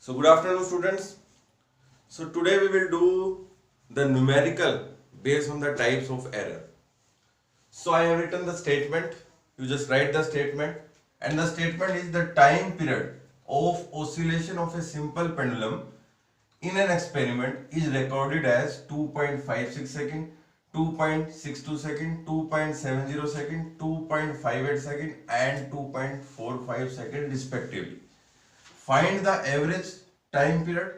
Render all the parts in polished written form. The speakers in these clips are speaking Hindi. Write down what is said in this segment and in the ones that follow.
So good afternoon students. So today we will do the numerical based on the types of error. So I have written the statement. You just write the statement, and the statement is the time period of oscillation of a simple pendulum in an experiment is recorded as 2.56 second, 2.62 second, 2.70 second, 2.58 second and 2.45 second respectively. Find the average time period,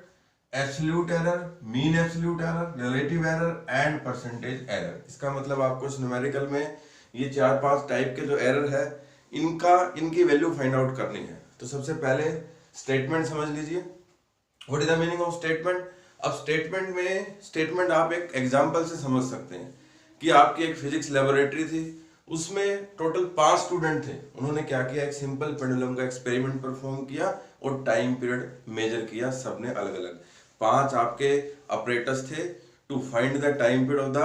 absolute error, mean absolute error, relative error and percentage error. इसका मतलब आपको इस न्यूमेरिकल में ये 4-5 टाइप के जो एरर है इनकी वैल्यू फाइंड आउट करनी है। तो सबसे पहले स्टेटमेंट समझ लीजिए। What is the meaning of statement? अब स्टेटमेंट आप एक एग्जांपल से समझ सकते हैं कि आपकी एक फिजिक्स लेबोरेटरी थी, उसमें टोटल 5 स्टूडेंट थे। उन्होंने क्या किया, एक सिंपल पेंडुलम का एक्सपेरिमेंट परफॉर्म किया और टाइम पीरियड मेजर किया, सबने अलग अलग। 5 आपके ऑपरेटर्स थे to find the time period of the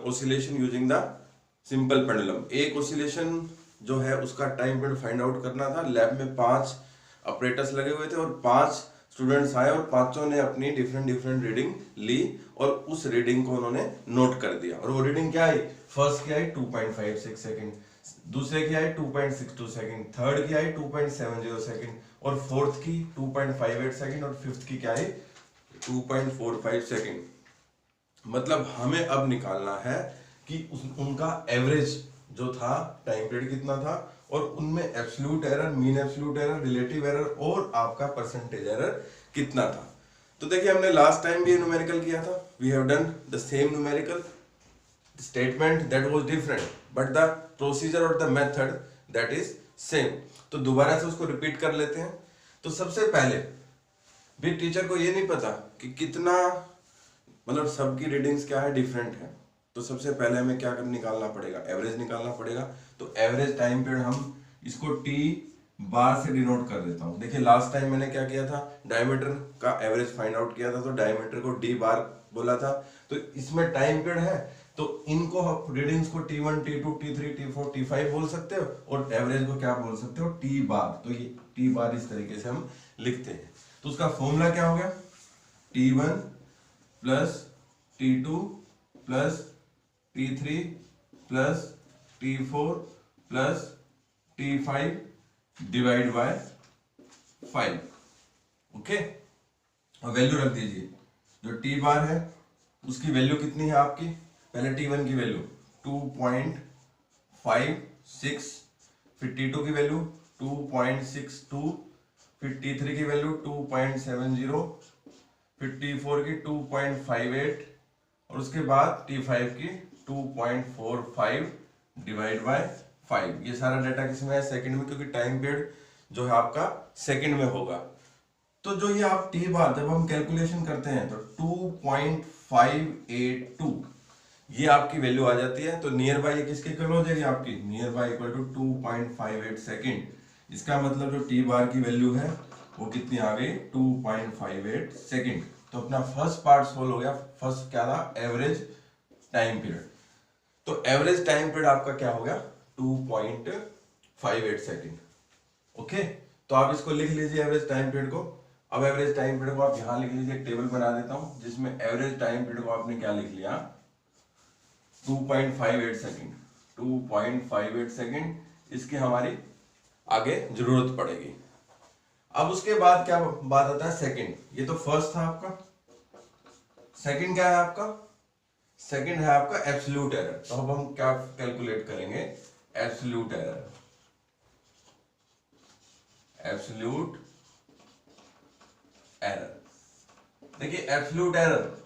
oscillation using the simple pendulum. एक ऑसिलेशन जो है उसका टाइम पीरियड फाइंड आउट करना था। लैब में 5 ऑपरेटर्स लगे हुए थे और 5 स्टूडेंट्स आए और पांचों ने अपनी डिफरेंट रीडिंग ली और उस रीडिंग को उन्होंने नोट कर दिया। और वो रीडिंग क्या आई? फर्स्ट की आई 2.56 सेकंड, दूसरे की आई 2.62 सेकंड, थर्ड की आई 2.70 सेकंड और फोर्थ की 2.58 सेकंड और फिफ्थ की क्या आई 2.45 सेकंड। मतलब हमें अब निकालना है कि उनका एवरेज जो था टाइम पीरियड कितना था और उनमें absolute error, mean absolute error, relative error और आपका परसेंटेज एरर कितना था। तो देखिए हमने लास्ट टाइम भी न्यूमेरिकल किया था। We have done the same numerical statement that was different but the procedure और the method that is same. तो दोबारा से उसको रिपीट कर लेते हैं। तो सबसे पहले भी टीचर को ये नहीं पता कि कितना, मतलब सबकी रीडिंग्स क्या है, डिफरेंट है। तो सबसे पहले हमें क्या निकालना पड़ेगा? एवरेज निकालना पड़ेगा। तो एवरेज टाइम पीरियड हम इसको टी बार से डिनोट कर देता हूं। देखिए लास्ट टाइम मैंने क्या किया था, डायमीटर का एवरेज फाइंड आउट किया था, तो डायमीटर को डी बार बोला था। तो इसमें टाइम पीरियड है तो इनको हम रीडिंग्स को T1, T2, T3, T4, T5 बोल सकते हो और एवरेज को क्या बोल सकते हो? T bar. तो ये टी बार इस तरीके से हम लिखते हैं। तो उसका फॉर्मूला क्या हो गया? T1 plus T2 plus T3 plus T4 plus T5 divide by 5। Okay, और वैल्यू रख दीजिए। जो टी बार है उसकी वैल्यू कितनी है आपकी? पहले T1 की वैल्यू 2.56, फिर T2 की वैल्यू 2.62, फिर T3 की वैल्यू 2.70, फिर T4 की 2.58 और उसके बाद T5 की 2.45 डिवाइड बाय 5। ये सारा डाटा किसमें है? सेकंड में, क्योंकि टाइम पीरियड जो है आपका सेकंड में होगा। तो जो ये आप टी बार जब हम कैलकुलेशन करते हैं तो 2.582 ये आपकी वैल्यू आ जाती है। तो नियर बाय ये किसके इक्वल हो जाएगी आपकी? Nearby equal to 2.58 second. इसका मतलब जो टी बार की वैल्यू है वो कितनी आ गई? 2.58 सेकंड। तो अपना फर्स्ट पार्ट सोल्व हो गया। फर्स्ट क्या था? Average time period. तो एवरेज टाइम पीरियड आपका क्या हो गया? 2.58 सेकंड। ओके, तो आप इसको लिख लीजिए एवरेज टाइम पीरियड को। अब एवरेज टाइम पीरियड को आप यहां लिख लीजिए। एक टेबल बना देता हूं जिसमें एवरेज टाइम पीरियड को आपने क्या लिख लिया? 2.58 सेकंड। 2.58 सेकंड इसकी हमारी आगे जरूरत पड़ेगी। अब उसके बाद क्या बात आता है? सेकंड। ये तो फर्स्ट था आपका। सेकंड क्या है आपका? सेकंड है आपका एब्सोल्यूट एरर। तो अब हम क्या कैलकुलेट करेंगे? Absolute error. Absolute error. देखिए एब्सोल्यूट एरर,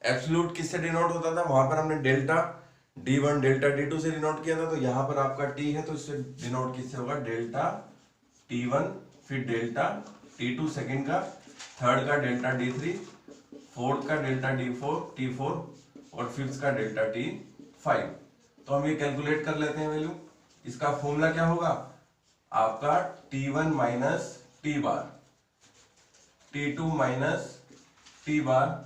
एब्सोल्यूट किससे डिनोट होता था? वहां पर हमने डेल्टा D1 डेल्टा D2 से डिनोट किया था। तो यहां पर आपका T है तो इससे डिनोट किससे होगा? डेल्टा T1, फिर डेल्टा T2 सेकंड का, थर्ड का डेल्टा D3, फोर्थ का डेल्टा T4 और फिफ्थ का डेल्टा T5। तो हम ये कैलकुलेट कर लेते हैं वैल्यू। इसका फॉर्मूला क्या होगा आपका? T1 minus T bar, T2 minus T bar,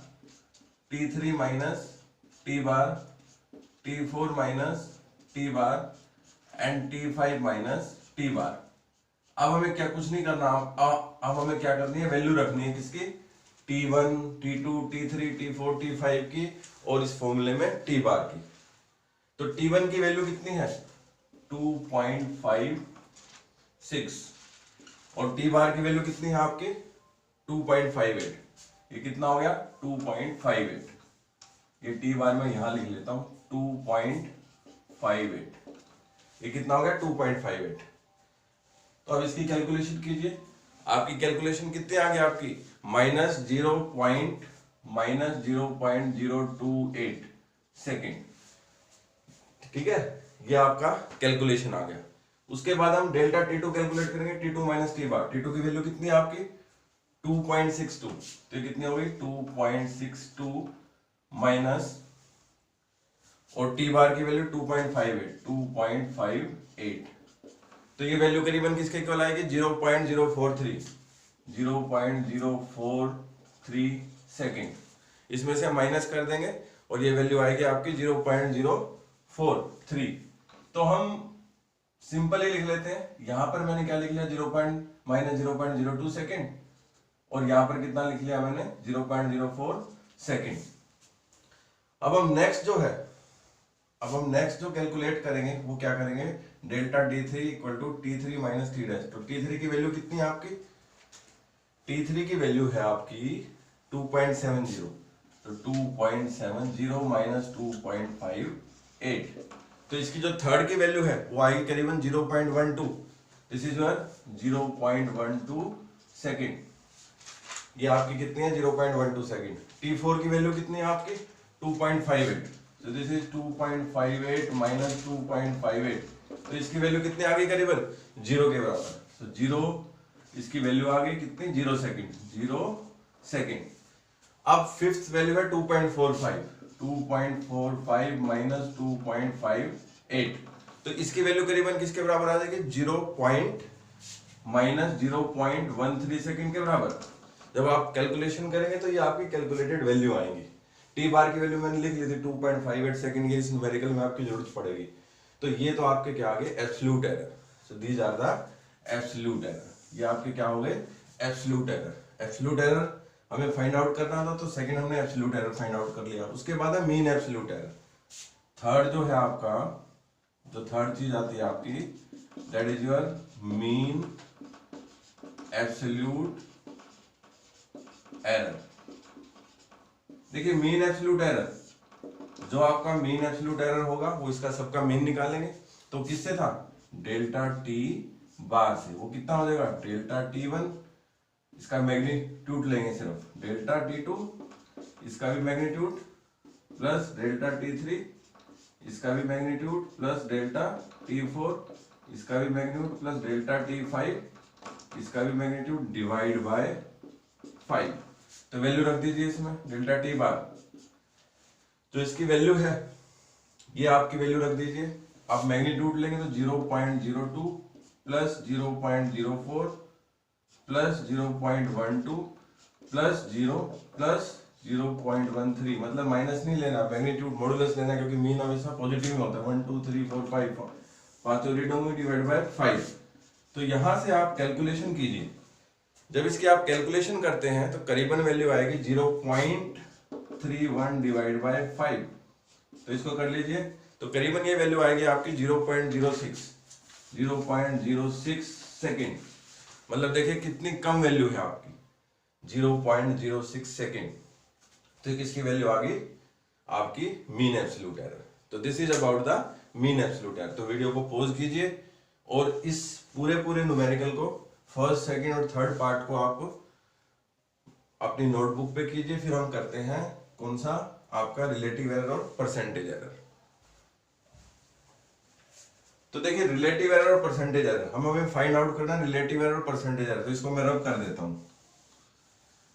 T3 minus T bar, T4 minus T bar and T5 minus T bar. अब हमें क्या कुछ नहीं करना, अब हमें क्या करनी है, वैल्यू रखनी है किसकी, T1, T2, T3, T4, T5 की, और इस फॉर्मूले में T बार की। तो T1 की वैल्यू कितनी है 2.56 और T बार की वैल्यू कितनी है आपकी 2.58। ये कितना हो गया 2.58। ये T बार में यहां लिख लेता हूं 2.58। ये कितना हो गया 2.58। तो अब इसकी कैलकुलेशन कीजिए। आपकी कैलकुलेशन कितनी आ गई आपकी -0.028 सेकेंड। ठीक है, ये आपका कैलकुलेशन आ गया। उसके बाद हम डेल्टा T2 कैलकुलेट करेंगे, T2 माइनस T बार। T2 की वैल्यू कितनी है आपकी 2.62, तो कितनी हो गई 2.62 माइनस, और T बार की वैल्यू 2.58 तो ये वैल्यू करीबन किसके इक्वल आएगी 0.043 सेकेंड। इसमें से हम माइनस कर देंगे और ये वैल्यू आएगी आपकी 0.043। तो हम सिंपल ही लिख लेते हैं। यहां पर मैंने क्या लिख लिया -0.02 सेकेंड, और यहां पर कितना लिख लिया मैंने 0.04 सेकेंड। अब हम नेक्स्ट जो कैलकुलेट करेंगे वो क्या करेंगे, delta D3 equal to T3 minus T dash. तो T3 की वैल्यू कितनी है आपकी, T3 की वैल्यू है आपकी 2.70, तो 2.70 माइनस 2.58। तो इसकी जो थर्ड की वैल्यू है वो आएगी करीबन 0.12। This is your 0.12 second. ये आपकी कितनी है 0.12 सेकेंड। T4 की वैल्यू कितनी है आपकी 2.58, तो दिस इज 2.58 माइनस 2.58। तो इसकी वैल्यू कितनी आ गई करीबन 0 के बराबर। तो 0 इसकी वैल्यू आ गई कितनी 0 सेकेंड, 0 सेकेंड। अब फिफ्थ वैल्यू है 2.45 माइनस 2.58, तो इसकी वैल्यू करीबन किसके बराबर आ जाएगी 0.13 सेकेंड के बराबर। जब आप कैलकुलेशन करेंगे तो ये आपकी कैलकुलेटेड वैल्यू आएंगी। टी बार की वैल्यू मैंने लिख ली थी 2.58 सेकेंड, ये इस न्यूमेरिकल में आपकी जरूरत पड़ेगी। तो ये तो आपके क्या आ गए absolute error. So these are the absolute error. ये आपके क्या हो गए एब्सोल्यूट एरर। एब्सोल्यूट एरर हमें फाइंड आउट करना था, तो सेकंड हमने एब्सोल्यूट एरर फाइंड आउट कर लिया। उसके बाद है मीन एब्सोल्यूट एरर। थर्ड जो है आपका, जो थर्ड चीज आती है आपकी, that is your mean absolute error. देखिए मीन एब्सोल्यूट एरर, जो आपका मीन एब्सोल्यूट एरर होगा वो इसका सबका मीन निकालेंगे। तो किससे था डेल्टा टी बार से। वो कितना हो जाएगा डेल्टा T1, इसका मैग्नीट्यूड लेंगे सिर्फ, डेल्टा T2 इसका भी मैग्नीट्यूड, प्लस डेल्टा T3 इसका भी मैग्नीट्यूड, प्लस डेल्टा T4 इसका भी मैग्नीट्यूड, प्लस डेल्टा T5 इसका भी मैग्नीट्यूड, डिवाइड बाय 5। तो वैल्यू रख दीजिए इसमें डेल्टा टी बार। तो इसकी वैल्यू है, ये आपकी वैल्यू रख दीजिए। आप मैग्नीट्यूड लेंगे तो 0.02 प्लस 0.04 प्लस 0.12 प्लस 0 प्लस 0.13, मतलब माइनस नहीं लेना, मैग्नीट्यूड मॉडुलस लेना, क्योंकि मीन हमेशा पॉजिटिव में होता है। 1 2 3 4 5 पांचों रीड होंगे डिवाइड बाय 5। तो यहां से आप कैलकुलेशन कीजिए। जब इसकी आप कैलकुलेशन करते हैं तो करीबन वैल्यू आएगी 0.31 डिवाइड बाय 5। तो इसको कर लीजिए, तो करीबन ये वैल्यू आएगी आपकी 0.06 सेकेंड। मतलब देखिए कितनी कम वैल्यू है आपकी 0.06 सेकेंड। तो किसकी वैल्यू आ गई आपकी मीन एब्सोल्यूट एरर। तो this is about the mean absolute error. तो वीडियो को पॉज कीजिए और इस पूरे न्यूमेरिकल को फर्स्ट सेकंड और थर्ड पार्ट को आप अपनी नोटबुक पे कीजिए। फिर हम करते हैं कौन सा आपका रिलेटिव एरर और परसेंटेज एरर। तो देखिए रिलेटिव एरर और परसेंटेज एरर हमें फाइंड आउट करना है, रिलेटिव एरर और परसेंटेज एरर। तो इसको मैं रब कर देता हूं।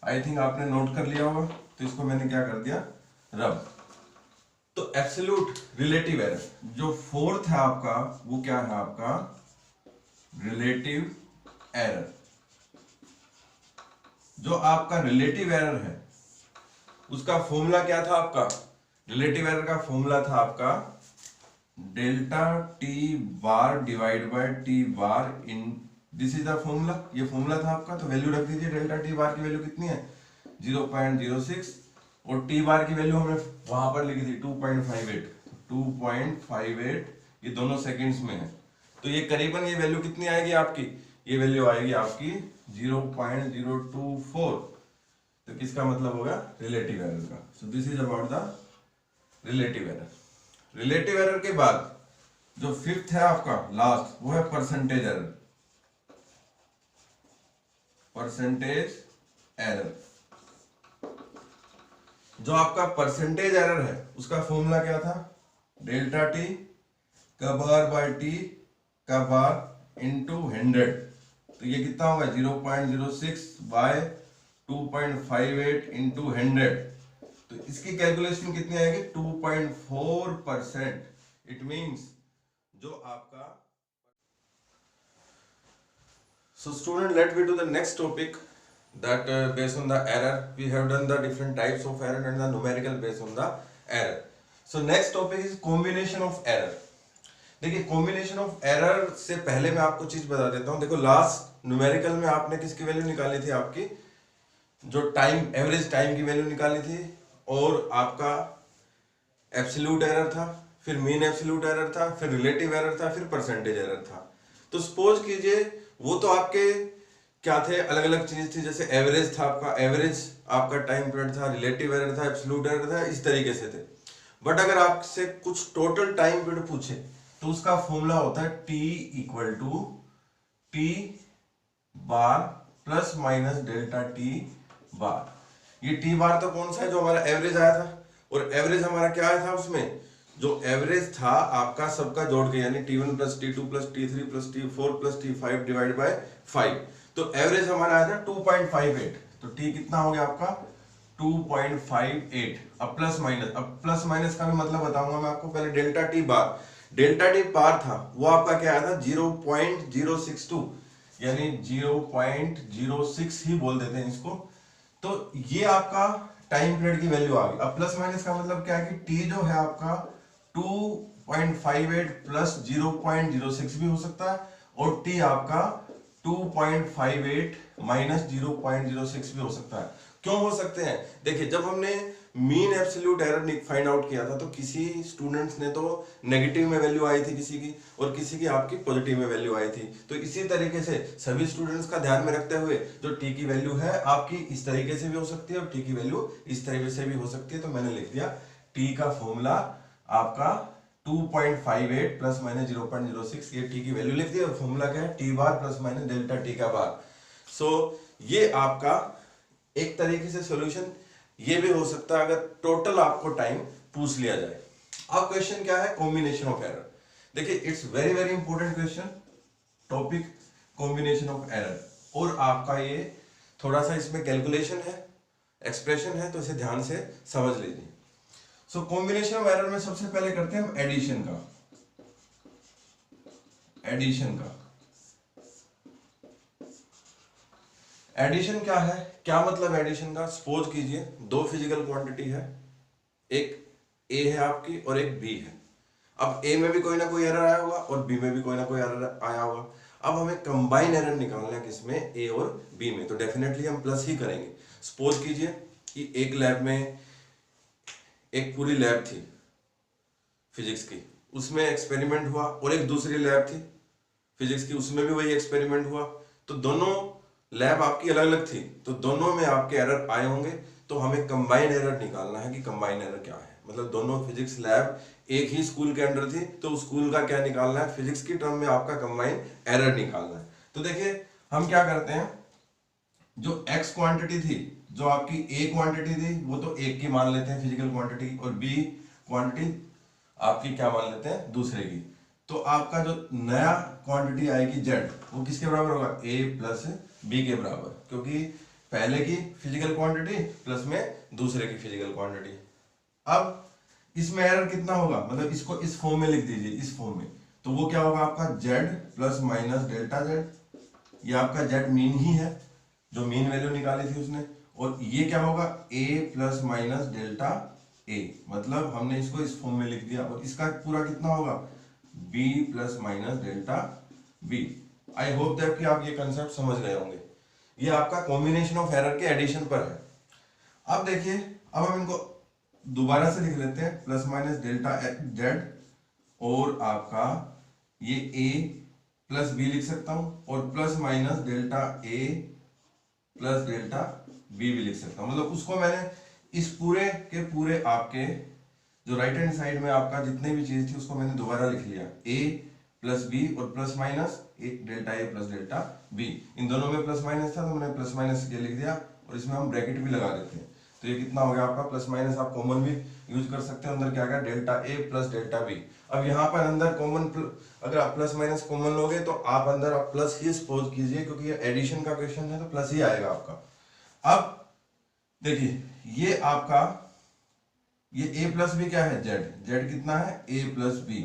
आई थिंक आपने नोट कर लिया होगा, तो इसको मैंने क्या कर दिया रब। तो एब्सोल्यूट रिलेटिव एरर जो फोर्थ है आपका, वो क्या है आपका रिलेटिव एरर। जो आपका रिलेटिव एरर है उसका फॉर्मूला क्या था आपका, रिलेटिव एरर का फॉर्मूला था आपका delta T bar divide by T bar in this is the formula, ये फॉर्मूला था आपका, तो वैल्यू रख दीजिए। डेल्टा टी बार की वैल्यू कितनी है 0.06 और टी बार की वैल्यू हमने वहां पर लिखी थी 2.58। 2.58 ये दोनों सेकंड्स में है, तो ये करीबन ये वैल्यू कितनी आएगी आपकी, ये वैल्यू आएगी आपकी 0.024। तो किसका मतलब होगा रिलेटिव एरर का। सो this is about the relative error. Relative error के बाद जो फिफ्थ है आपका लास्ट, वो है परसेंटेज एरर। परसेंटेज एरर, जो आपका परसेंटेज एरर है उसका फॉर्मूला क्या था, डेल्टा टी का बार बाय टी का बार इंटू 100। तो ये कितना होगा 0.06 बाय 2.58 इंटू 100। तो इसकी कैलकुलेशन कितनी आएगी 2.4%। इट मींस जो आपका So student, let me do the next topic that based on the error we have done the different types of error and the numerical based on the error. So next topic is combination of error. देखिए combination of error से पहले मैं आपको चीज बता देता हूँ। देखो लास्ट न्यूमेरिकल में आपने किसकी वैल्यू निकाली थी, आपकी जो टाइम एवरेज टाइम की वैल्यू निकाली थी, और आपका एब्सोल्यूट एरर था, फिर मीन एब्सोल्यूट एरर था, फिर रिलेटिव एरर था, फिर परसेंटेज एरर था। तो सपोज कीजिए वो तो आपके क्या थे, अलग अलग चीज थी। जैसे एवरेज था आपका, एवरेज आपका टाइम पीरियड था, रिलेटिव एरर था, एब्सोल्यूट एरर था, इस तरीके से थे। बट अगर आपसे कुछ टोटल टाइम पीरियड पूछे तो उसका फॉर्मूला होता है T equal to T bar plus minus delta T bar. ये टी बार तो कौन सा है, जो हमारा एवरेज आया था, और एवरेज हमारा क्या आया था, उसमें जो एवरेज था आपका सबका जोड़ के, यानी T1 plus T2 plus T3 plus T4 plus T5 divide by 5। तो एवरेज हमारा आया था 2.58। तो T कितना हो गया आपका 2.58। अब प्लस माइनस का भी मतलब बताऊंगा मैं आपको। पहले डेल्टा टी बार था, वो आपका क्या आया था 0.062, यानी 0.06 ही बोल देते हैं इसको। तो ये आपका टाइम पीरियड की वैल्यू आ गई। अब प्लस माइनस का मतलब क्या है कि टी जो है आपका 2.58 प्लस 0.06 भी हो सकता है, और टी आपका 2.58 माइनस 0.06 भी हो सकता है। क्यों हो सकते हैं, देखिए जब हमने mean absolute error find out किया था तो किसी स्टूडेंट्स ने तो नेगेटिव में वैल्यू आई थी किसी की, और किसी की आपकी पॉजिटिव में वैल्यू आई थी। तो इसी तरीके से सभी स्टूडेंट्स का ध्यान में रखते हुए जो टी की वैल्यू है आपकी इस तरीके से भी हो सकती है और टी की वैल्यू इस तरीके से भी हो सकती है। तो मैंने लिख दिया टी का फॉर्मूला आपका 2.58 प्लस माइनस 0.06, ये टी की वैल्यू लिख दी, और फॉर्मूला क्या है T bar plus minus delta T का बार। सो ये आपका एक तरीके से सॉल्यूशन ये भी हो सकता है अगर टोटल आपको टाइम पूछ लिया जाए। अब क्वेश्चन क्या है, कॉम्बिनेशन ऑफ एरर। देखिए it's very very important question, topic combination of error. और आपका ये थोड़ा सा इसमें कैलकुलेशन है, एक्सप्रेशन है, तो इसे ध्यान से समझ लीजिए। सो कॉम्बिनेशन ऑफ एरर में सबसे पहले करते हैं हम एडिशन का। एडिशन क्या है, क्या मतलब एडिशन का। सपोज कीजिए दो फिजिकल क्वांटिटी है, एक ए है आपकी और एक बी है। अब ए में भी कोई ना कोई एरर आया होगा और बी में भी कोई ना कोई एरर आया होगा। अब हमें कंबाइन एरर निकालना है किसमें, ए और बी में, तो डेफिनेटली हम प्लस ही करेंगे। सपोज कीजिए कि एक लैब में एक पूरी लैब थी फिजिक्स की, उसमें एक्सपेरिमेंट हुआ, और एक दूसरी लैब थी फिजिक्स की, उसमें भी वही एक्सपेरिमेंट हुआ। तो दोनों लैब आपकी अलग अलग थी, तो दोनों में आपके एरर आए होंगे। तो हमें कंबाइन एरर निकालना है कि कंबाइन एरर क्या है, मतलब दोनों फिजिक्स लैब एक ही स्कूल के अंडर थी, तो उस स्कूल का क्या निकालना है, फिजिक्स की टर्म में आपका कंबाइन एरर निकालना है। तो देखिए हम क्या करते हैं, जो एक्स क्वांटिटी थी, जो आपकी ए क्वांटिटी थी, वो तो एक की मान लेते हैं फिजिकल क्वांटिटी, और बी क्वांटिटी आपकी क्या मान लेते हैं, दूसरे की। तो आपका जो नया क्वांटिटी आएगी जेड, वो किसके बराबर होगा, ए प्लस बी के बराबर, क्योंकि पहले की फिजिकल क्वांटिटी प्लस में दूसरे की फिजिकल क्वांटिटी। अब इसमें एरर कितना होगा, मतलब इसको इस फॉर्म में लिख दीजिए, इस फॉर्म में। तो वो क्या होगा आपका Z plus minus delta Z, ये आपका जेड मीन ही है, जो मीन वैल्यू निकाली थी उसने, और ये क्या होगा ए प्लस माइनस डेल्टा ए, मतलब हमने इसको इस फॉर्म में लिख दिया। और इसका पूरा कितना होगा B plus minus delta B. I hope that कि आप ये कंसेप्ट समझ गए होंगे। ये आपका कॉम्बिनेशन ऑफ एरर के एडिशन पर है। अब देखिए, अब हम इनको दोबारा से लिख लेते हैं, प्लस माइनस डेल्टा जेड, और आपका ये ए प्लस बी लिख सकता हूं, और plus minus delta A plus delta B भी लिख सकता हूं। मतलब उसको मैंने इस पूरे के पूरे आपके जो राइट हैंड साइड में आपका जितने भी चीज थी उसको मैंने दोबारा लिख लिया, ए प्लस बी और प्लस माइनस एक delta A plus delta B. इन दोनों में प्लस माइनस था तो मैंने प्लस माइनस ये लिख दिया, और इसमें हम ब्रैकेट भी लगा देते हैं। तो ये कितना हो गया आपका, प्लस माइनस आप कॉमन भी यूज कर सकते हैं, अंदर क्या गया delta A plus delta B. अब यहाँ पर अंदर कॉमन, अगर आप प्लस माइनस कॉमन लोगे तो आप अंदर आप प्लस ही सपोज कीजिए, क्योंकि ये एडिशन का क्वेश्चन है तो प्लस ही आएगा आपका। अब देखिए ये आपका ये a प्लस बी क्या है, z कितना है a प्लस बी।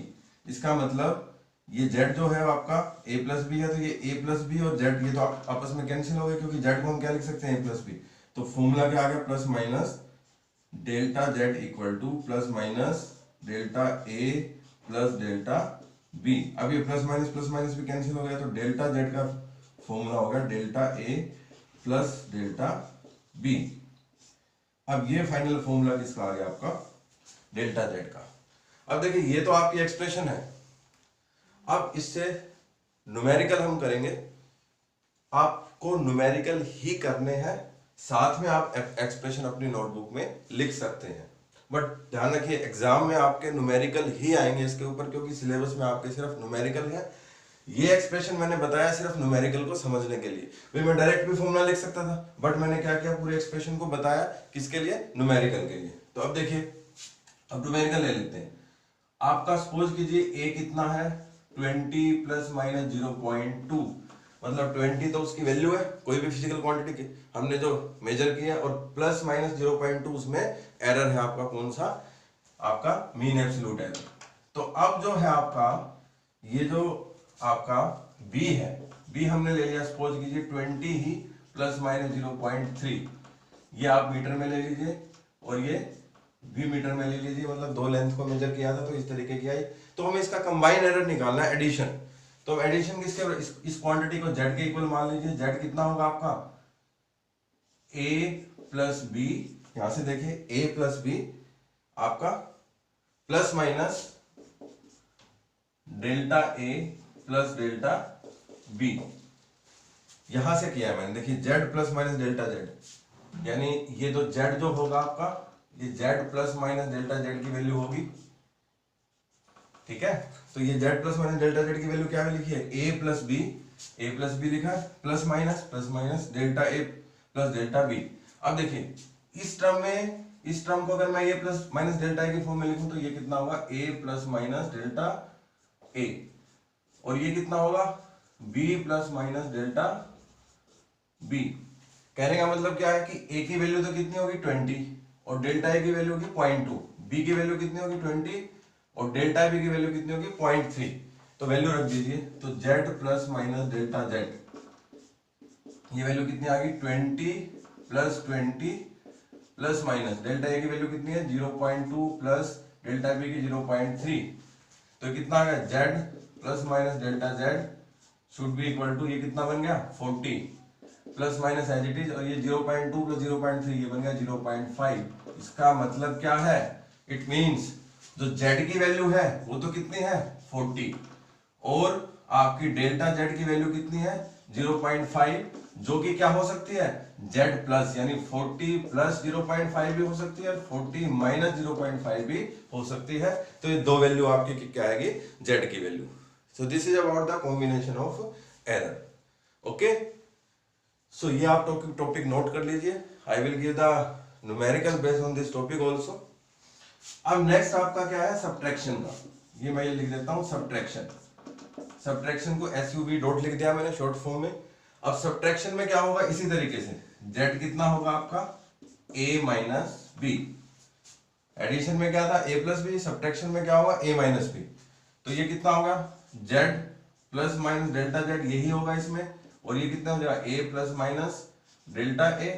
इसका मतलब ये z जो है आपका a प्लस बी है, तो ये a प्लस बी और z ये तो आपस में कैंसिल हो गए, क्योंकि z को हम क्या लिख सकते हैं a प्लस बी। तो फॉर्मूला क्या आ गया, plus minus delta z equal two plus minus delta a plus delta b। अब ये प्लस माइनस भी कैंसिल हो गया, तो डेल्टा z का फॉर्मूला हो गया delta a plus delta b। अब ये फाइनल फॉर्मूला किसका आ गया आपका, डेल्टा जेड का। अब देखिए ये तो आपकी एक्सप्रेशन है। अब इससे न्यूमेरिकल हम करेंगे, आपको न्यूमेरिकल ही करने हैं, साथ में आप एक्सप्रेशन अपनी नोटबुक में लिख सकते हैं। बट ध्यान रखिए एग्जाम में आपके न्यूमेरिकल ही आएंगे इसके ऊपर, क्योंकि सिलेबस में आपके सिर्फ न्यूमेरिकल है। ये एक्सप्रेशन मैंने बताया सिर्फ न्यूमेरिकल को समझने के लिए। भाई मैं डायरेक्ट भी फॉर्मूला लिख सकता था, बट मैंने क्या किया, पूरे एक्सप्रेशन को बताया किसके लिए, न्यूमेरिकल के लिए। तो अब देखिए, अब न्यूमेरिकल ले लेते हैं। आपका सपोज कीजिए a कितना है, 20 प्लस माइनस 0.2, मतलब 20 तो उसकी वैल्यू है कोई भी फिजिकल क्वांटिटी की हमने जो मेजर किया, और प्लस माइनस 0.2 उसमें एरर है आपका, कौन सा, आपका मीन एब्सोल्यूट एरर। तो अब जो है आपका ये जो आपका b है, b हमने ले लिया सपोज कीजिए 20 ही प्लस माइनस 0.3, ये आप मीटर में ले लीजिए और ये b मीटर में ले लीजिए, मतलब दो लेंथ को मेजर किया था तो इस तरीके की आई। तो हमें इसका कंबाइन एरर निकालना है, एडिशन। तो एडिशन किसके, इस क्वांटिटी को z के इक्वल मान लीजिए। z कितना होगा आपका, a प्लस बी, यहां से देखिए a प्लस बी आपका plus minus delta a plus delta B, यहां से किया है मैंने। देखिए z plus minus delta z, यानी ये तो z जो होगा आपका, ये z plus minus delta z की वैल्यू होगी, ठीक है। तो ये z plus minus delta z की वैल्यू क्या है लिखिए, a प्लस बी लिखा है, plus minus delta a plus delta b। अब देखिए इस टर्म को अगर मैं a plus minus delta a की फॉर्म में लिखूं तो ये कितना होगा, a plus minus delta a, और ये कितना होगा, b plus minus delta b। कहने का मतलब क्या है कि a की वैल्यू तो कितनी होगी 20, और डेल्टा a की वैल्यू होगी 0.2, b की वैल्यू कितनी होगी 20, और डेल्टा b की वैल्यू कितनी होगी 0.3। तो वैल्यू रख दीजिए, तो z plus minus delta z, ये वैल्यू कितनी आ गई 20 प्लस माइनस डेल्टा a की वैल्यू कितनी है 0.2 प्लस डेल्टा b की 0.3, तो कितना आ गया z plus minus delta z should be equal to, ये कितना बन गया 40 plus minus as it is, और ये 0.2 प्लस 0.3 ये बन गया 0.5। इसका मतलब क्या है, इट मींस जो z की वैल्यू है वो तो कितनी है 40, और आपकी डेल्टा z की वैल्यू कितनी है 0.5, जो कि क्या हो सकती है z प्लस, यानी 40 प्लस 0.5 भी हो सकती है, 40 माइनस 0.5 भी हो सकती है। तो ये दो वैल्यू आपकी क्या आएगी, z की वैल्यू। So this is about the combination of error, okay. So ये आप टॉपिक नोट कर लीजिए। I will give the numerical based on this topic also. अब नेक्स्ट आपका क्या है, सब्ट्रैक्शन का। ये मैं लिख देता हूं सब्ट्रैक्शन को SUB डॉट लिख दिया मैंने शॉर्ट फॉर्म में। अब सब्ट्रैक्शन में क्या होगा, इसी तरीके से z कितना होगा आपका a माइनस बी, एडिशन में क्या था a प्लस बी, सब्ट्रैक्शन में क्या होगा a माइनस बी। तो ये कितना होगा z plus minus delta z, यही होगा इसमें, और ये कितना हो जाएगा a plus minus delta a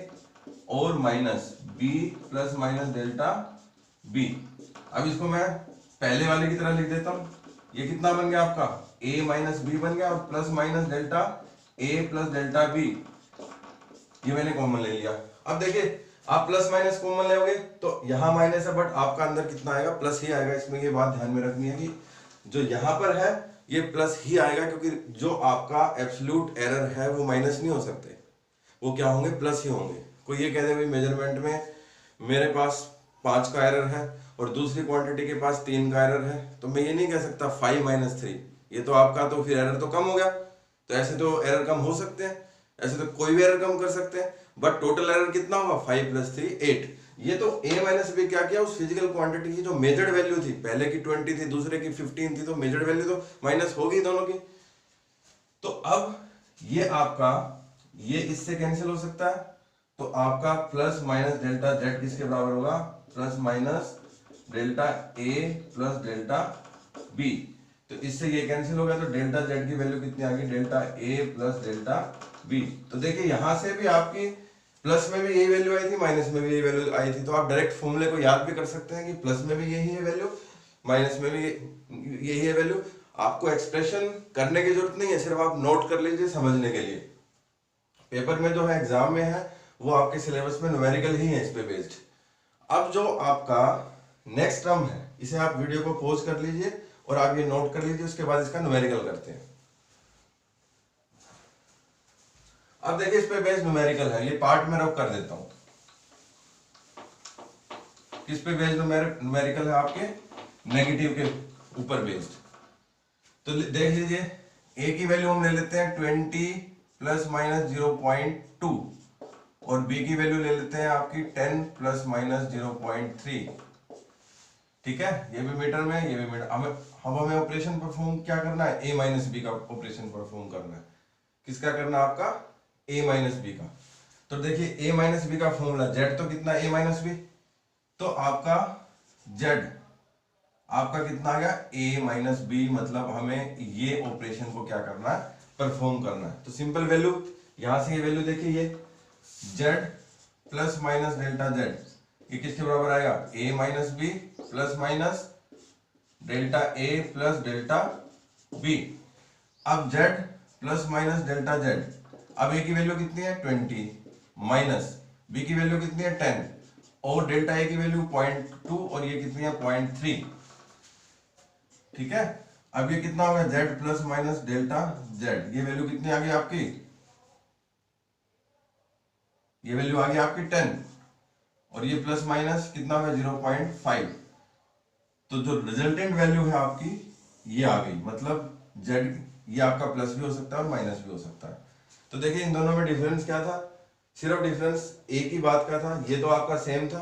और minus b plus minus delta b। अब इसको मैं पहले वाले की तरह लिख देता हूं, ये कितना बन गया आपका a माइनस बी बन गया और plus minus delta a plus delta b, ये मैंने कॉमन ले लिया। अब देखिए आप प्लस माइनस कॉमन लोगे तो यहाँ माइनस है बट आपका अंदर कितना आएगा, प्लस ही आएगा। इसमें ये बात ध्यान में रखनी है कि जो यहाँ पर है ये प्लस ही आएगा, क्योंकि जो आपका एब्सोल्यूट एरर है वो माइनस नहीं हो सकते, वो क्या होंगे, प्लस ही होंगे। कोई ये कह दे भाई मेजरमेंट में मेरे पास 5 का एरर है और दूसरी क्वांटिटी के पास 3 का एरर है, तो मैं ये नहीं कह सकता 5 माइनस 3, ये तो आपका तो फिर एरर तो कम हो गया। तो ऐसे तो एरर कम हो सकते हैं, ऐसे तो कोई भी एरर कम कर सकते हैं, बट टोटल एरर कितना होगा 5 प्लस 3 8। ये तो a माइनस बी क्या किया, उस फिजिकल क्वांटिटी की जो मेजर्ड वैल्यू थी, पहले की 20 थी दूसरे की 15 थी, तो मेजर्ड वैल्यू तो माइनस होगी दोनों की। तो अब ये आपका ये इससे कैंसिल हो सकता है, तो आपका प्लस माइनस डेल्टा z किसके बराबर होगा, plus minus delta a plus delta b। तो इससे ये कैंसिल हो गया, तो डेल्टा z की वैल्यू कितनी आ गई, delta a plus delta b। तो देखिए यहां से भी आपकी प्लस में भी यही वैल्यू आई थी, माइनस में भी यही वैल्यू आई थी, तो आप डायरेक्ट फॉर्मूले को याद भी कर सकते हैं कि प्लस में भी यही है वैल्यू, माइनस में भी यही है वैल्यू। आपको एक्सप्रेशन करने की जरूरत नहीं है, सिर्फ आप नोट कर लीजिए समझने के लिए। पेपर में जो है एग्जाम में है वो आपके सिलेबस में न्यूमेरिकल ही है इस पे बेस्ड। अब जो आपका नेक्स्ट टर्म है इसे आप वीडियो को पॉज कर लीजिए और आप ये नोट कर लीजिए, उसके बाद इसका न्यूमेरिकल करते हैं। अब देखिए इस पे बेस्ड न्यूमेरिकल है, ये पार्ट में रब कर देता हूं। किस पे बेस्ड न्यूमेरिकल है, आपके नेगेटिव के ऊपर बेस्ड। तो देख लीजिए a की वैल्यू हम ले लेते हैं 20 प्लस माइनस 0.2 और b की वैल्यू ले लेते हैं आपकी 10 प्लस माइनस 0.3। ठीक है, ये भी मीटर में, ये भी मीटर। हमें ऑपरेशन परफॉर्म क्या करना है, a माइनस बी का ऑपरेशन परफॉर्म करना है। किसका करना है, आपका a माइनस बी का। तो देखिए a माइनस बी का फॉर्मूला z तो कितना a माइनस बी, तो आपका z आपका कितना आ गया a माइनस बी, मतलब हमें ये ऑपरेशन को क्या करना है, परफॉर्म करना है। तो सिंपल वैल्यू यहां से ये वैल्यू देखिए, ये z plus minus delta z ये किसके बराबर आएगा, a minus B plus minus delta a plus delta b। अब z plus minus delta z, अब a की वैल्यू कितनी है 20 माइनस b की वैल्यू कितनी है 10 और डेल्टा a की वैल्यू 0.2 और ये कितनी है 0.3। ठीक है, अब ये कितना होगा z plus minus delta z, ये वैल्यू कितनी आ गई आपकी, ये वैल्यू आ गई आपकी 10 और ये प्लस माइनस कितना होगा 0.5। तो जो रिजल्टेंट वैल्यू है आपकी ये आ गई, मतलब z ये आपका प्लस भी हो सकता है और माइनस भी हो सकता है। तो देखिए इन दोनों में डिफरेंस क्या था, सिर्फ डिफरेंस a की बात का था, ये तो आपका सेम था,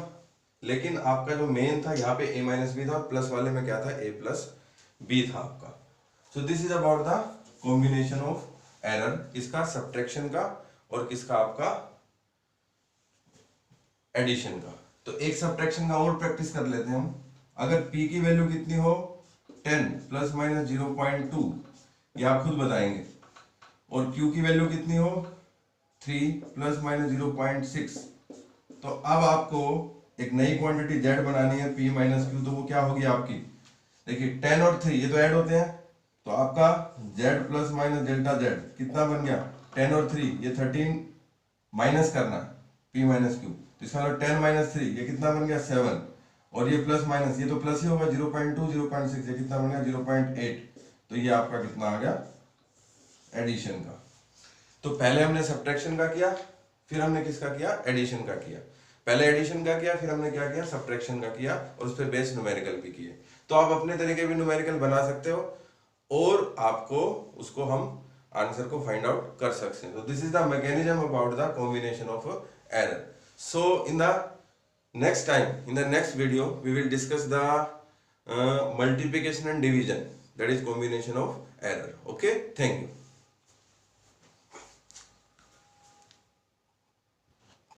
लेकिन आपका जो मेन था यहाँ पे a माइनस बी था, प्लस वाले में क्या था a प्लस बी था आपका। सो this is about the combination of error, किसका, सब्ट्रैक्शन का और किसका, आपका एडिशन का। तो एक सब्ट्रैक्शन का और प्रैक्टिस कर लेते हैं हम। अगर p की वैल्यू कितनी हो 10 प्लस माइनस 0.2, ये आप खुद बताएंगे, और q की वैल्यू कितनी हो 3 प्लस माइनस 0.6, तो अब आपको एक नई क्वांटिटी z बनानी है p माइनस q, तो वो क्या होगी आपकी, देखिए 10 और 3 ये तो ऐड होते हैं, तो आपका z plus minus delta z कितना बन गया 10 और 3, ये 13 माइनस करना p माइनस q, तो इसका मतलब 10 माइनस 3 ये कितना बन गया 7 और ये प्लस माइनस ये तो प्लस ही होगा 0.2 0.6 ये कितना बन गया 0.8। तो ये आपका कितना आ गया एडिशन का। तो पहले हमने सब्ट्रैक्शन का किया, फिर हमने किसका किया, एडिशन का किया। पहले एडिशन का किया, फिर हमने क्या किया, सब्ट्रैक्शन का किया और उस पर बेस्ड न्यूमेरिकल भी किए। तो आप अपने तरीके भी न्यूमेरिकल बना सकते हो और आपको उसको हम आंसर को फाइंड आउट कर सकते हैं। तो this is the mechanism about the combination of error. So in the next time, in the next video, we will discuss the multiplication and division, that is combination of error. Okay, thank you.